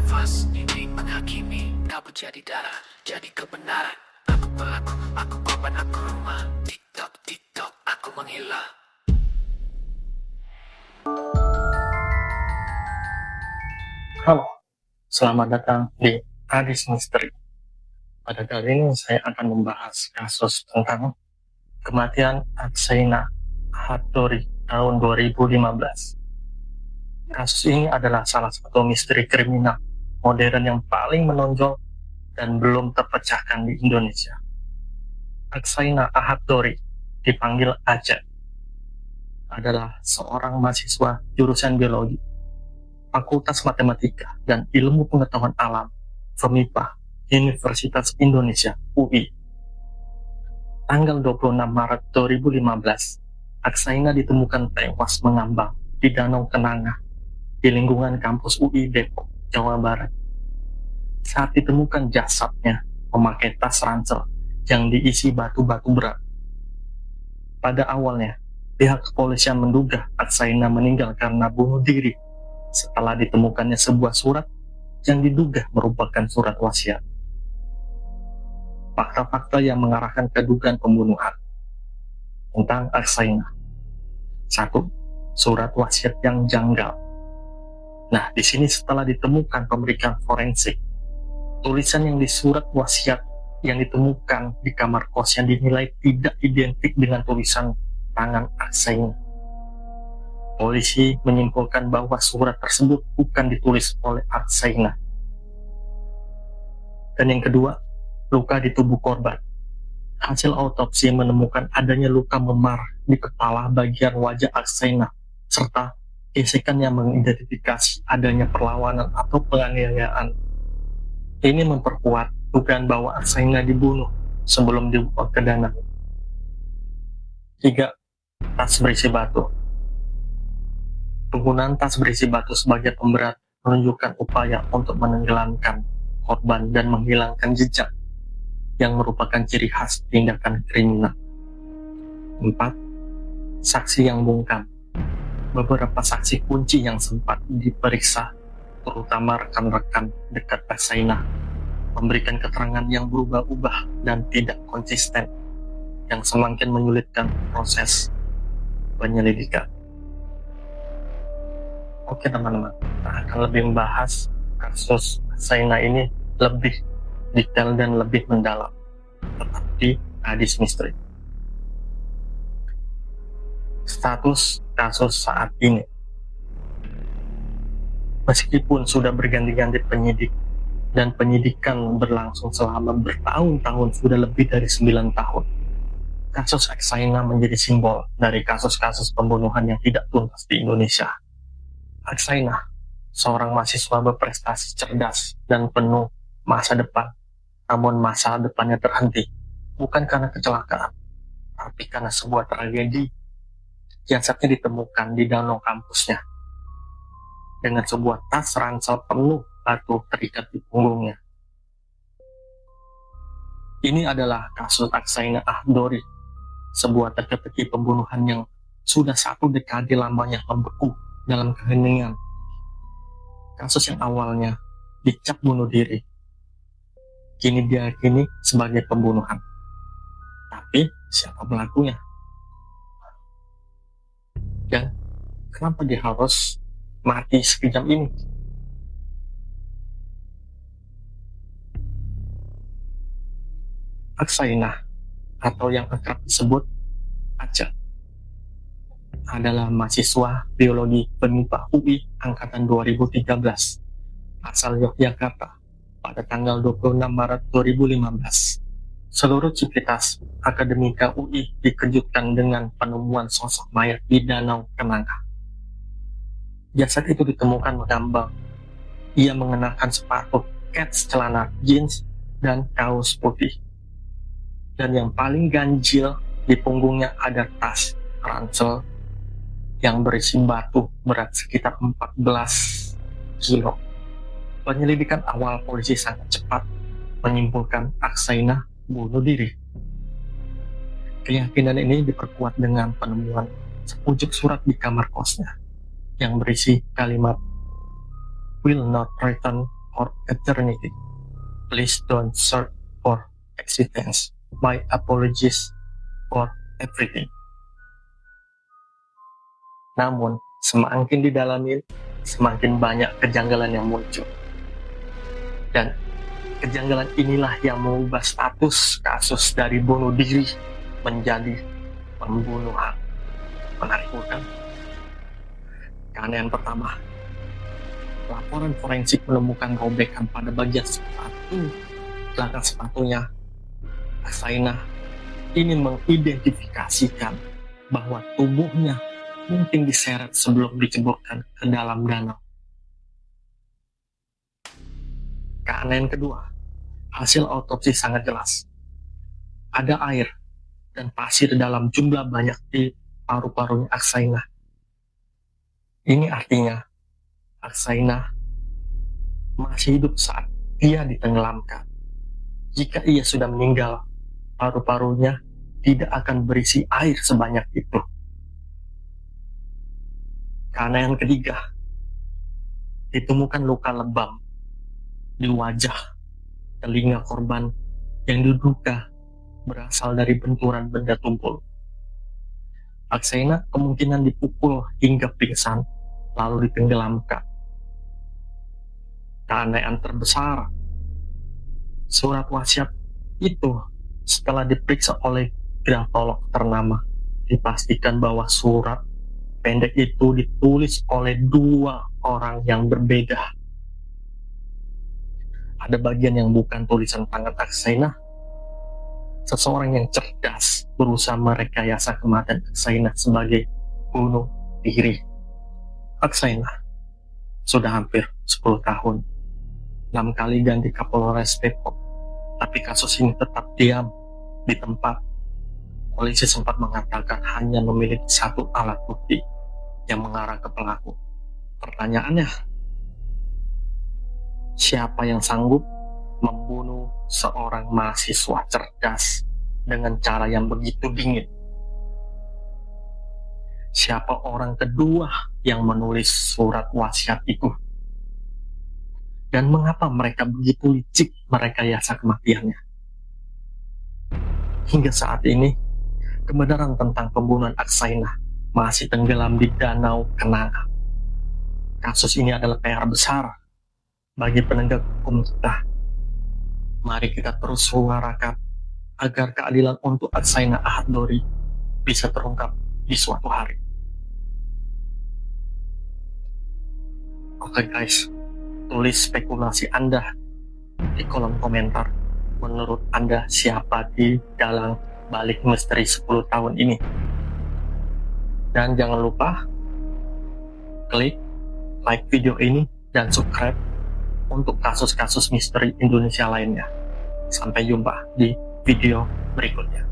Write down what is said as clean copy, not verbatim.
nafas ini menghakimi. Kabut jadi darah, jadi kebenaran. Aku pelaku, aku korban, aku rumah. TikTok, TikTok, aku menghilang. Halo, selamat datang di Adis Misteri. Pada kali ini saya akan membahas kasus tentang kematian Aksena Hattori tahun 2015. Kasus ini adalah salah satu misteri kriminal modern yang paling menonjol dan belum terpecahkan di Indonesia. Aksena Hattori, dipanggil Aceh, adalah seorang mahasiswa jurusan biologi, Fakultas Matematika dan Ilmu Pengetahuan Alam, FEMIPA, Universitas Indonesia, UI. Tanggal 26 Maret 2015, Aksena ditemukan tewas mengambang di Danau Kenanga, di lingkungan kampus UI Depok, Jawa Barat. Saat ditemukan jasadnya memakai tas ransel yang diisi batu-batu berat. Pada awalnya, pihak kepolisian menduga Aksena meninggal karena bunuh diri setelah ditemukannya sebuah surat yang diduga merupakan surat wasiat. Fakta-fakta yang mengarahkan ke dugaan pembunuhan tentang Aksena. 1. Surat wasiat yang janggal. Nah, di sini setelah ditemukan pemeriksaan forensik, tulisan yang di surat wasiat yang ditemukan di kamar kos yang dinilai tidak identik dengan tulisan tangan Aksena. Polisi menyimpulkan bahwa surat tersebut bukan ditulis oleh Aksena. Dan yang kedua, luka di tubuh korban. Hasil autopsi menemukan adanya luka memar di kepala bagian wajah Aksena, serta gesekan yang mengidentifikasi adanya perlawanan atau penganiayaan. Ini memperkuat dugaan bahwa Aksena dibunuh sebelum dibawa ke danau. 3. Tas berisi batu. Penggunaan tas berisi batu sebagai pemberat menunjukkan upaya untuk menenggelamkan korban dan menghilangkan jejak yang merupakan ciri khas tindakan kriminal. 4. Saksi yang bungkam. Beberapa saksi kunci yang sempat diperiksa, terutama rekan-rekan dekat Aksena, memberikan keterangan yang berubah-ubah dan tidak konsisten, yang semakin menyulitkan proses penyelidikan. Oke teman-teman, kita akan lebih membahas kasus Aksena ini lebih detail dan lebih mendalam, tetap di Adis Misteri. Status kasus saat ini. Meskipun sudah berganti-ganti penyidik dan penyidikan berlangsung selama bertahun-tahun, sudah lebih dari 9 tahun, kasus Aksena menjadi simbol dari kasus-kasus pembunuhan yang tidak tuntas di Indonesia. Aksena, seorang mahasiswa berprestasi cerdas dan penuh masa depan, namun masa depannya terhenti, bukan karena kecelakaan, tapi karena sebuah tragedi. Jasadnya ditemukan di danau kampusnya, dengan sebuah tas ransel penuh batu terikat di punggungnya. Ini adalah kasus Aksena Hattori, sebuah teka-teki pembunuhan yang sudah 1 dekade lamanya membeku dalam keheningan. Kasus yang awalnya dicap bunuh diri, kini diyakini sebagai pembunuhan. Tapi siapa pelakunya? Dan kenapa dia harus mati sekejam ini? Aksena, atau yang akrab disebut Aceh, adalah mahasiswa biologi FEMIPA UI angkatan 2013 asal Yogyakarta pada tanggal 26 Maret 2015. Seluruh civitas akademika UI dikejutkan dengan penemuan sosok mayat di Danau Kenanga. Jasad itu ditemukan mengambang. Ia mengenakan sepatu kets, celana jeans, dan kaos putih. Dan yang paling ganjil, di punggungnya ada tas ransel yang berisi batu berat sekitar 14 kilo. Penyelidikan awal polisi sangat cepat menyimpulkan Aksena bunuh diri. Keyakinan ini diperkuat dengan penemuan sepucuk surat di kamar kosnya yang berisi kalimat "will not return or eternity. Please don't search for existence. My apologies for everything. Namun, semakin didalami, semakin banyak kejanggalan yang muncul. Dan kejanggalan inilah yang mengubah status kasus dari bunuh diri menjadi pembunuhan. Menarik bukan? Keanehan pertama, laporan forensik menemukan robekan pada bagian sepatu belakang sepatunya. Aksaina ini mengidentifikasikan bahwa tubuhnya mungkin diseret sebelum diceburkan ke dalam danau. Keanehan kedua, hasil autopsi sangat jelas. Ada air dan pasir dalam jumlah banyak di paru-parunya Aksaina. Ini artinya Aksaina masih hidup saat ia ditenggelamkan. Jika ia sudah meninggal, paru-parunya tidak akan berisi air sebanyak itu. Keanehan ketiga, ditemukan luka lebam di wajah telinga korban yang diduga berasal dari benturan benda tumpul. Aksaina kemungkinan dipukul hingga pingsan lalu ditenggelamkan. Keanehan terbesar, surat wasiat itu setelah diperiksa oleh grafolog ternama, dipastikan bahwa surat pendek itu ditulis oleh dua orang yang berbeda. Ada bagian yang bukan tulisan tangan Aksaina. Seseorang yang cerdas berusaha merekayasa kematian Aksaina sebagai bunuh diri. Aksaina sudah hampir 10 tahun, 6 kali ganti Kapolres Depok, tapi kasus ini tetap diam di tempat. Polisi sempat mengatakan hanya memiliki satu alat bukti yang mengarah ke pelaku. Pertanyaannya, siapa yang sanggup membunuh seorang mahasiswa cerdas dengan cara yang begitu dingin? Siapa orang kedua yang menulis surat wasiat itu? Dan mengapa mereka begitu licik merekayasa kematiannya? Hingga saat ini, kebenaran tentang pembunuhan Aksaina masih tenggelam di Danau Kenanga. Kasus ini adalah PR besar bagi penegak hukum kita. Mari kita terus suarakan agar keadilan untuk Aksaina Ahad Dori bisa terungkap di suatu hari. Oke guys, tulis spekulasi Anda di kolom komentar. Menurut Anda siapa di dalam balik misteri 10 tahun ini? Dan jangan lupa klik like video ini dan subscribe untuk kasus-kasus misteri Indonesia lainnya. Sampai jumpa di video berikutnya.